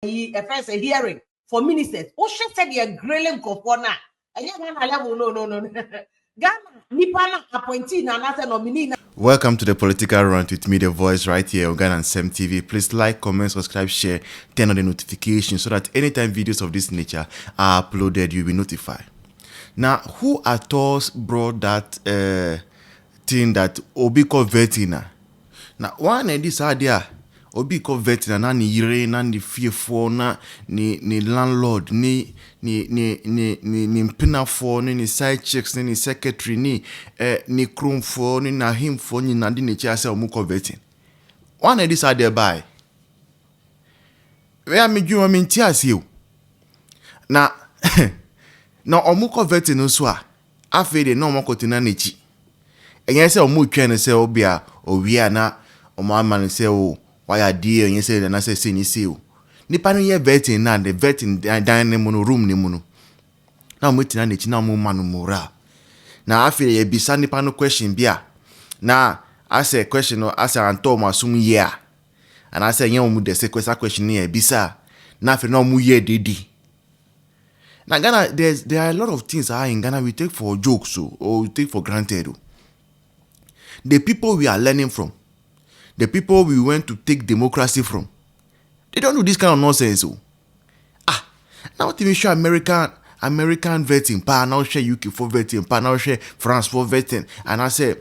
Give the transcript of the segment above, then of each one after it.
a first hearing for ministers. She said you're grilling Kofona. And you're gonna level no. Ghana, Nipana appointee na another nominee. Welcome to the Political Run with me, the voice right here on Ghanaian TV. Please like, comment, subscribe, share, turn on the notifications so that anytime videos of this nature are uploaded, you'll be notified. Now, who at all brought that thing that Obi called vetting? Now, one of this idea, Obi called vetting, na ni yire, na ni fearful, na ni landlord, ni mpina ni side chicks, ni secretary, ni krum for, ni na him for, ni nandi ni chia se omu called vetting. One of this idea by. Where me you mean tears you? Na na omu called vetting no swa. Afede no omu kotina nichi. Enye se omu twa ne se obia owia na omu amane se o why dear enye se na se ni se o. Nipa no ye vetting na the vetting dining no room ni mu no. Na omu tina nichi na omu manu moral. Na afede ye bisa nipa no question bia. Na ase question no ase anto masum year. And I say, young the question here, bisa. Nothing no mu ye dedi. Now Ghana, there are a lot of things in Ghana we take for jokes or we take for granted. The people we are learning from, the people we went to take democracy from, they don't do this kind of nonsense. Now TV show American vetting, now share UK for vetting, now share France for vetting, and I say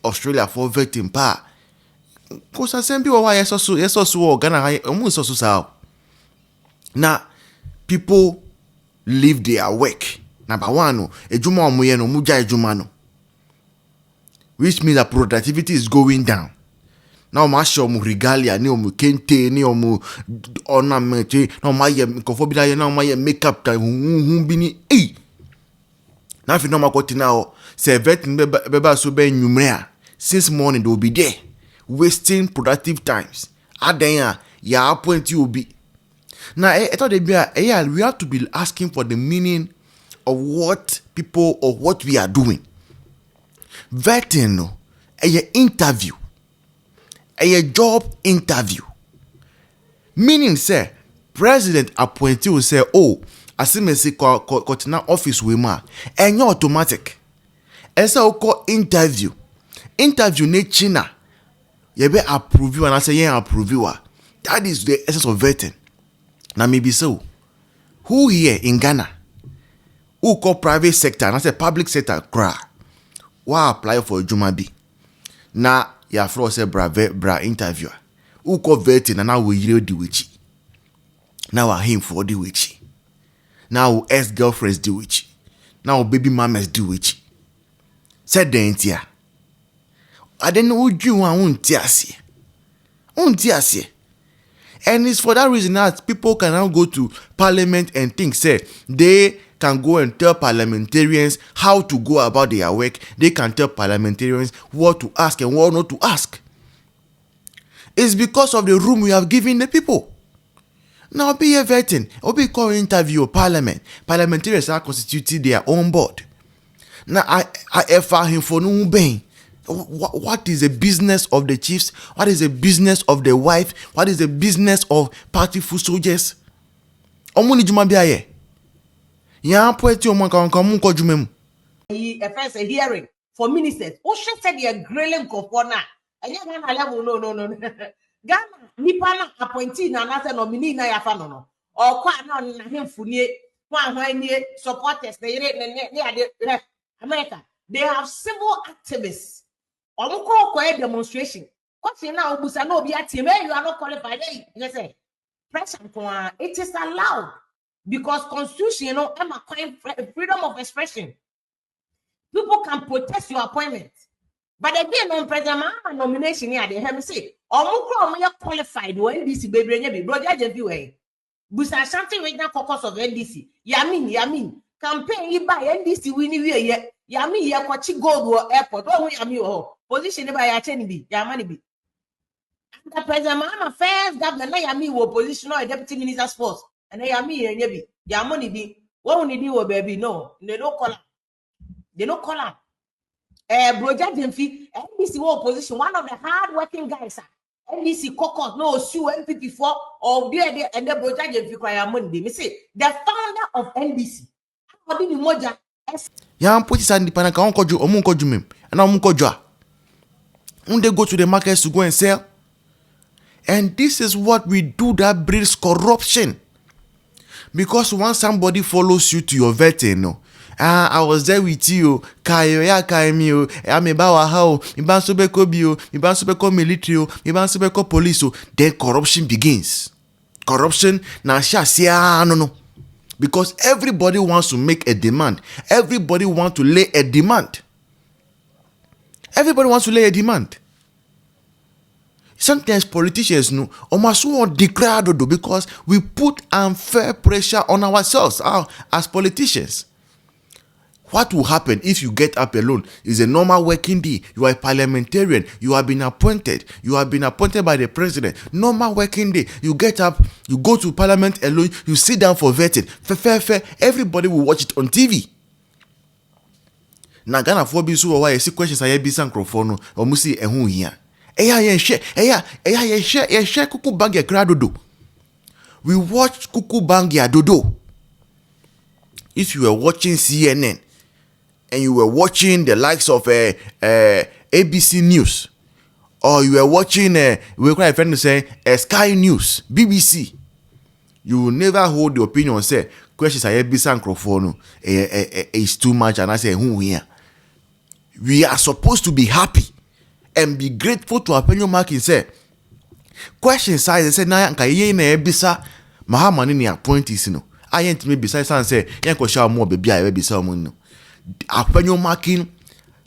Australia for vetting, Cause I send people why yes also Ghana almost also sao. Now people leave their work. Number one, ejuma omuye no muja ejuma no. Which means that productivity is going down. Now ma show mu regalia ni omu kente ni omu ornament no ma ye kofobida ye na ma ye makeup time bini Now if you know ma kotina say vetting beba so be numrea since morning they will be there. Wasting productive times. Adenya, ya appointee will be. Now, I thought we have to be asking for the meaning of what people or what we are doing. Vetting, interview, a job interview. Meaning, say, president appointee will say, oh, asimesi kotina office wema, and you automatic. And so call interview. Interview ne China. You be approve you and I say yeah approve you. That is the essence of vetting. Now maybe so. Who here in Ghana who call private sector and I say public sector cry? Why apply for a Jumabi? Now your floor say bra interviewer. Who call vetting and now we yield the witchy. Now I him for the witchy. Now ex-girlfriends do witchy. Now baby mamas do witchy. Said the entire. I don't know what you want to and it's for that reason that people can now go to parliament and think, say, they can go and tell parliamentarians how to go about their work. They can tell parliamentarians what to ask and what not to ask. It's because of the room we have given the people. Now be a vetting, or be call interview parliament. Parliamentarians are constituting their own board. Now I ever him for no being. What is the business of the chiefs? What is the business of the wife? What is the business of party foot soldiers? Omuni juma biaye. Ya poeti omanka munko jumem. A first hearing for ministers. She said you're grilling Kofona. And you're gonna level no. Ghana, Nipana appointee na another nominee na yafano no. Or kwa na him funye. Kwa supporters. America. They have civil activists. Or demonstration. Question now, you are not qualified. Press it is allowed because constitution, freedom of expression. People can protest your appointment, but again, on president nomination here, they have me say, you qualified when NDC baby, brother, everywhere. Busa something right now, caucus of NDC. Yamin. Campaign you buy NDC winning here. Yami ya kwachi gold airport. Oh, yami position by ya cheni bi. Yamani bi. And the president mama first governor na yami wo position or deputy minister sports. And na yami ye bi. Yamoni bi. What we need wo baby no. They don't call him. Broja Demfi NBC wo position one of the hard working guys. NDC caucus no sue MPP for or there and the project if you cry Monday. Me say the founder of NDC. How did the moja? Ya put it and the omu koju mem. And omu koju. When they go to the markets to go and sell. And this is what we do that breeds corruption. Because once somebody follows you to your vetting, no. I was there with you. Kayo ya kaimio. Me bawa how. Me ban sobeko bio. Me ban sobeko military. Me ban sobeko police. Then corruption begins. Corruption na shasia no. Because everybody wants to make a demand. Everybody wants to lay a demand. Everybody wants to lay a demand. Sometimes politicians know almost want declare because we put unfair pressure on ourselves as politicians. What will happen if you get up alone? It's a normal working day. You are a parliamentarian. You have been appointed. You have been appointed by the president. Normal working day. You get up. You go to parliament alone. You sit down for vetting. Fair. Everybody will watch it on TV. Na Ghana for be so why you see questions I be san microphone or musi ehun here. Share kuku bangia dodo. We watch kuku bangia dodo. If you were watching CNN and you were watching the likes of ABC News, or you were watching we quite friend to say Sky News, BBC, you will never hold the opinion say questions I be san microphone is too much and I say who here. We are supposed to be happy and be grateful to Afenyo Alone say question size say na nka ye na ebisa mahamani ni appointees no ayent me bisa say yen ko sha mo be a bisa mo no. Afenyo Alone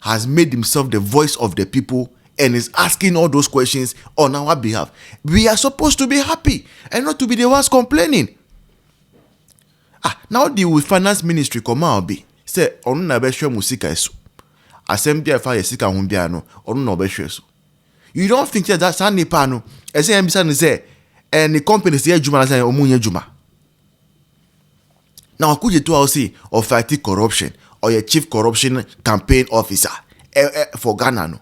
has made himself the voice of the people and is asking all those questions on our behalf. We are supposed to be happy and not to be the ones complaining. Now the finance ministry come out be say onu na be hwe musika eso assembly afa yesika ho bia no onu na obehwe so. You don't think that that's nipa no e say mbisa no say any company say adwuma na say omunye adwuma. Now akuje to say of fighting corruption or your chief corruption campaign officer for Ghana no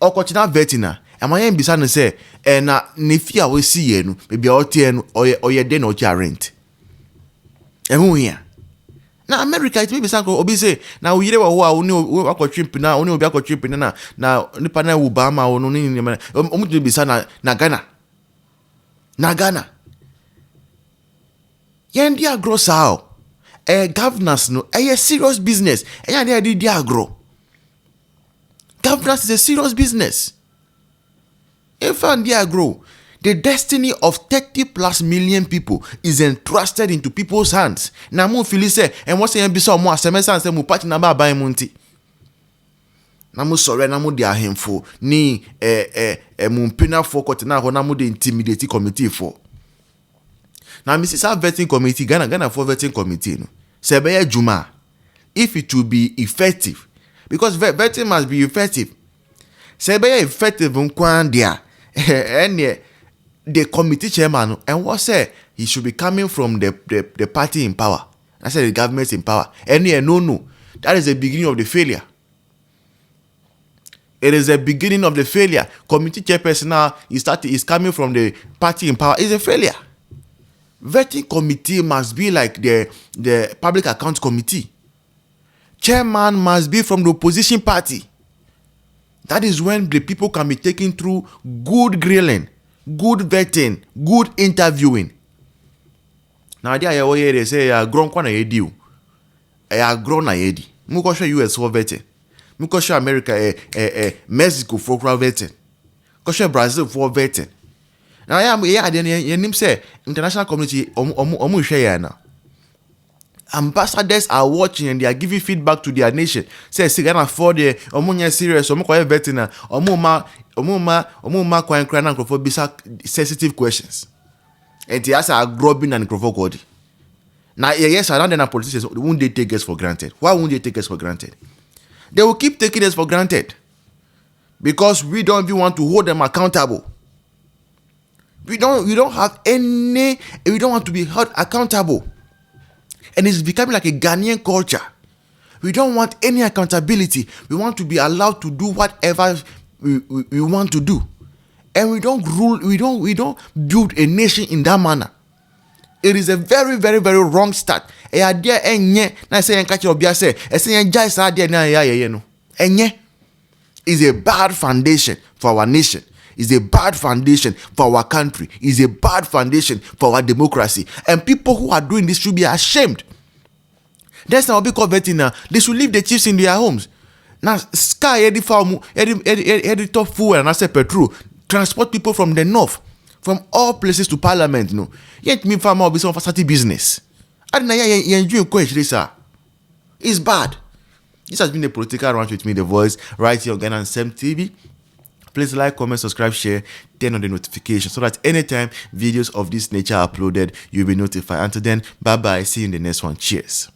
okochina vetina amaye mbisa no say na nefia we see ye no maybe otie no or ye den o rent ehun here. Na America it maybe sanko obi say na uyire wa ho a oni akotwimp na oni obi akotwimp na nipa na Obama ono ni omutu bi sa na Ghana yen dia grow sao governance no a serious business yen dia grow. Governance is a serious business. If and dia grow, the destiny of 30 plus million people is entrusted into people's hands. Na mu feel say and what say bisa mo asemesa say mu party na ba ban mu nti. Na mu sore na mu dia ahemfo ni mu mpina for court na ho na mu de intimidate committee for. Na Mrs. Vetting committee Ghana for vetting committee no. Say be juma if it will be effective because vetting must be effective. Say be effective nkwan dia and the committee chairman and what say he should be coming from the party in power. I said the government in power. And no. That is the beginning of the failure. It is the beginning of the failure. Committee chairperson now is coming from the party in power. It's a failure. Vetting committee must be like the public account committee. Chairman must be from the opposition party. That is when the people can be taken through good grilling, good vetting, good interviewing. Now there they say grown kwa na yedi. Grown na yedi. Muko show US for vetting. Muko show America Mexico for vetting. Ko show Brazil for vetting. Now yenim say international community omu hwe ya na. Ambassadors are watching and they are giving feedback to their nation. Say Ghana for the omunya serious omuko vetting na omuma kwa nkra na nkrofo bisa sensitive questions. And they are grubbing and nkrofo god. Now yes, around the politicians won't they take us for granted? Why won't they take us for granted? They will keep taking us for granted because we don't even want to hold them accountable. We don't have any. We don't want to be held accountable. And it's becoming like a Ghanaian culture. We don't want any accountability. We want to be allowed to do whatever we want to do. And we don't rule, we don't build a nation in that manner. It is a very, very, very wrong start. Na say en catch obia say, say en jai sa dia na ya no. Enye is a bad foundation for our nation. Is a bad foundation for our country. Is a bad foundation for our democracy. And people who are doing this should be ashamed. That's now because they should leave the chiefs in their homes. Now, sky edi top fuel and I say petrol transport people from the north, from all places to parliament. No, yet me farmer be some facility business. And now you enjoy question, it's bad. This has been a political round with me, The Voice, right here on Ghanaian Sem TV. Please like, comment, subscribe, share, turn on the notification so that anytime videos of this nature are uploaded, you'll be notified. Until then, bye bye. See you in the next one. Cheers.